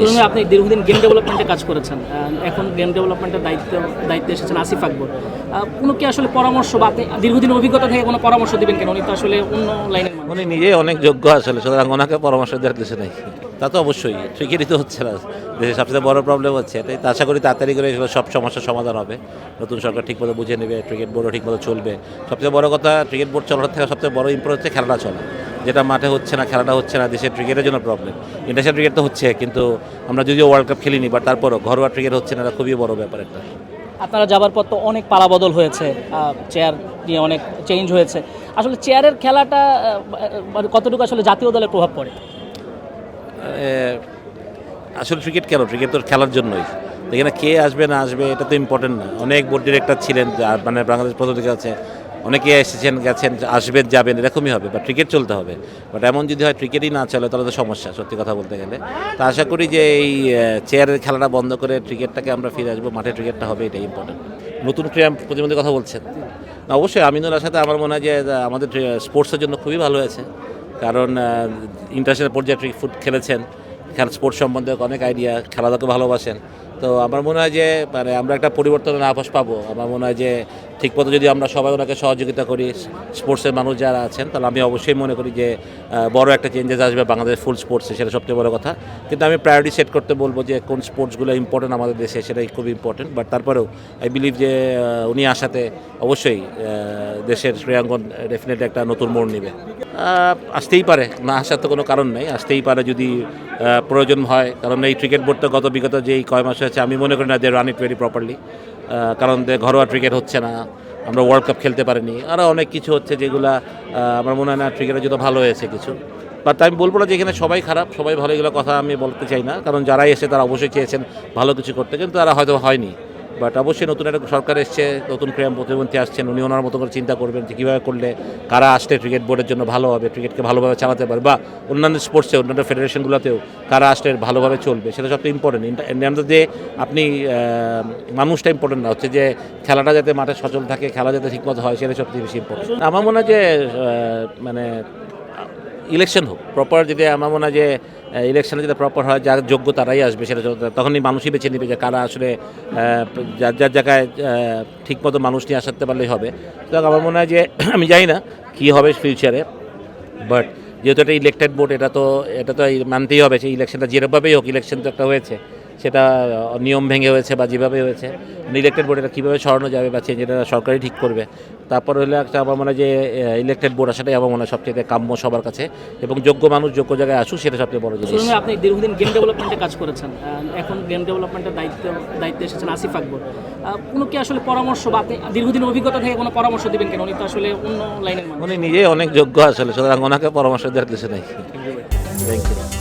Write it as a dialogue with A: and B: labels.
A: শুনুন, আপনি দীর্ঘদিন গেম ডেভেলপমেন্টে কাজ করেছেন, এখন গেম ডেভেলপমেন্টের দায়িত্বে এসেছেন আসিফ আকবর। কোনো কি আসলে পরামর্শ বা আপনি দীর্ঘদিন অভিজ্ঞতা থেকে কোনো পরামর্শ দিবেন কেন? উনি তো আসলে অন্য লাইনের মানুষ।
B: উনি নিজেই অনেক যোগ্য আসলে, সুতরাং ওনাকে পরামর্শ দেওয়ার কিছু নেই। তা তো অবশ্যই, ক্রিকেটই তো হচ্ছে না, দেশের সবচেয়ে বড় প্রবলেম হচ্ছে এটাই। তা আশা করি তাড়াতাড়ি করে এগুলো সব সমস্যার সমাধান হবে, নতুন সরকার ঠিকমতো বুঝে নেবে, ক্রিকেট বোর্ডও ঠিকমতো চলবে। সবচেয়ে বড় কথা, ক্রিকেট বোর্ড চলার থেকে সবচেয়ে বড় ইম্প্রুভ হচ্ছে খেলাটা চলা, যেটা মাঠে হচ্ছে না, খেলাটা হচ্ছে না, দেশের ক্রিকেটের জন্য প্রবলেম। ইন্টারন্যাশনাল ক্রিকেট তো হচ্ছে, কিন্তু আমরা যদিও ওয়ার্ল্ড কাপ খেলিনি, বাট তারপরও ঘরোয়া ক্রিকেট হচ্ছে না, এটা খুবই বড় ব্যাপার একটা।
A: আপনারা যাবার পর তো অনেক পালাবদল হয়েছে, চেয়ার নিয়ে অনেক চেঞ্জ হয়েছে। আসলে চেয়ারের খেলাটা মানে কতটুকু আসলে জাতীয় দলের প্রভাব পড়ে?
B: আসলে ক্রিকেট কেন, ক্রিকেট তো খেলার জন্যই। এখানে কে আসবে না আসবে এটা তো ইম্পর্টেন্ট না। অনেক বোর্ড ডিরেক্টর ছিলেন, মানে বাংলাদেশ প্রতিনিধি আছে, অনেকে এসেছেন গেছেন, আসবেন যাবেন, এরকমই হবে। বা ক্রিকেট চলতে হবে, বাট এমন যদি হয় ক্রিকেটই না চলে তাহলে তো সমস্যা, সত্যি কথা বলতে গেলে। তা আশা করি যে এই চেয়ারের খেলাটা বন্ধ করে ক্রিকেটটাকে আমরা ফিরে আসবো, মাঠে ক্রিকেটটা হবে, এটাই ইম্পর্টেন্ট। নতুন ক্রীড়া প্রতিবন্ধী কথা বলছেন না, অবশ্যই আমিনুলের সাথে আমার মনে হয় যে আমাদের স্পোর্টসের জন্য খুবই ভালো হয়েছে, কারণ ইন্টারন্যাশনাল পর্যায়ে ফুট খেলেছেন, স্পোর্টস সম্বন্ধে অনেক আইডিয়া, খেলাধুলাকে ভালোবাসেন। তো আমার মনে হয় যে মানে আমরা একটা পরিবর্তনের আভাস পাবো। আমার মনে হয় যে ঠিকমতো যদি আমরা সবাই ওনাকে সহযোগিতা করি, স্পোর্টসের মানুষ যারা আছেন, তাহলে আমি অবশ্যই মনে করি যে বড় একটা চেঞ্জেস আসবে বাংলাদেশ ফুল স্পোর্টসে, সেটা সবচেয়ে বড় কথা। কিন্তু আমি প্রায়োরিটি সেট করতে বলবো যে কোন স্পোর্টসগুলো ইম্পর্টেন্ট আমাদের দেশে, সেটাই খুব ইম্পর্টেন্ট। বাট তারপরেও আই বিলিভ যে উনি আসাতে অবশ্যই দেশের ক্রীড়াঙ্গন ডেফিনেটলি একটা নতুন মোড় নেবে। আসতেই পারে, না আসার তো কোনো কারণ নেই, আসতেই পারে যদি প্রয়োজন হয়। কারণ এই ক্রিকেট বোর্ড তো বিগত যেই কয় মাস হয়েছে আমি মনে করি না they ran it very properly. কারণ ঘরোয়া ক্রিকেট হচ্ছে না, আমরা ওয়ার্ল্ড কাপ খেলতে পারিনি, আরও অনেক কিছু হচ্ছে যেগুলা আমার মনে হয় না ক্রিকেটের জন্য ভালো হয়েছে কিছু। বাট আমি বলবো না যে এখানে সবাই খারাপ, সবাই ভালো, এগুলো কথা আমি বলতে চাই না। কারণ যারাই এসে তারা অবশ্যই চেয়েছেন ভালো কিছু করতে, কিন্তু তারা হয়তো হয়নি। বাট অবশ্যই নতুন একটা সরকার এসছে, নতুন ক্রীড়া প্রতিমন্ত্রী আসছেন, উনি ওনার মতো করে চিন্তা করবেন যে কীভাবে করলে কারা আসলে ক্রিকেট বোর্ডের জন্য ভালো হবে, ক্রিকেটকে ভালোভাবে চালাতে পারবে, বা অন্যান্য স্পোর্টসে অন্যান্য ফেডারেশনগুলোতেও কারা আসলে ভালোভাবে চলবে, সেটা সবচেয়ে ইম্পর্টেন্ট। ইন্ডিয়ানদের যে আপনি মানুষটা ইম্পর্টেন্ট না, হচ্ছে যে খেলাটা যাতে মাঠে সচল থাকে, খেলা যাতে ঠিকমতো হয়, সেটা সবচেয়ে বেশি ইম্পর্টেন্ট। আমার মনে হয় যে মানে ইলেকশন হোক প্রপার, যদি আমার মনে হয় যে ইলেকশনে যদি প্রপার হয়, যার যোগ্য তারাই আসবে, সেটা তখনই মানুষই বেছে নেবে যে কারা আসলে যার যার জায়গায় ঠিকমতো মানুষ নিয়ে আসাতে পারলেই হবে। সুতরাং আমার মনে হয় যে আমি জানি না কী হবে ফিউচারে, বাট যেহেতু এটা ইলেকটেড বোর্ড, এটা তো মানতেই হবে। সেই ইলেকশনটা যেভাবেই হোক, ইলেকশন তো একটা হয়েছে, সেটা নিয়ম ভেঙে হয়েছে বা যেভাবে হয়েছে, ইলেকটেড বোর্ড এটা কীভাবে সরানো যাবে বা চেঞ্জ, এটা সরকারই ঠিক করবে। তারপর হলে একটা আমার মনে হয় যে ইলেকটেড বোর্ড আসাটাই আমার মনে হয় সবচেয়ে কাম্য সবার কাছে, এবং যোগ্য মানুষ যোগ্য জায়গায় আসুক, সেটা সবচেয়ে বড় জিনিস।
A: শুনুন, আপনি দীর্ঘদিন গেম ডেভেলপমেন্টে কাজ করেছেন, এখন গেম ডেভেলপমেন্টের দায়িত্বে এসেছেন আসিফ আকবর। কোনো কি আসলে পরামর্শ বা আপনি দীর্ঘদিন অভিজ্ঞতা থেকে কোনো পরামর্শ দিবেন কেন? উনি তো আসলে অন্য লাইনের মানুষ।
B: উনি নিজেই অনেক যোগ্য আসলে, সুতরাং ওনাকে পরামর্শ দেওয়ার কিছু নেই। Thank you.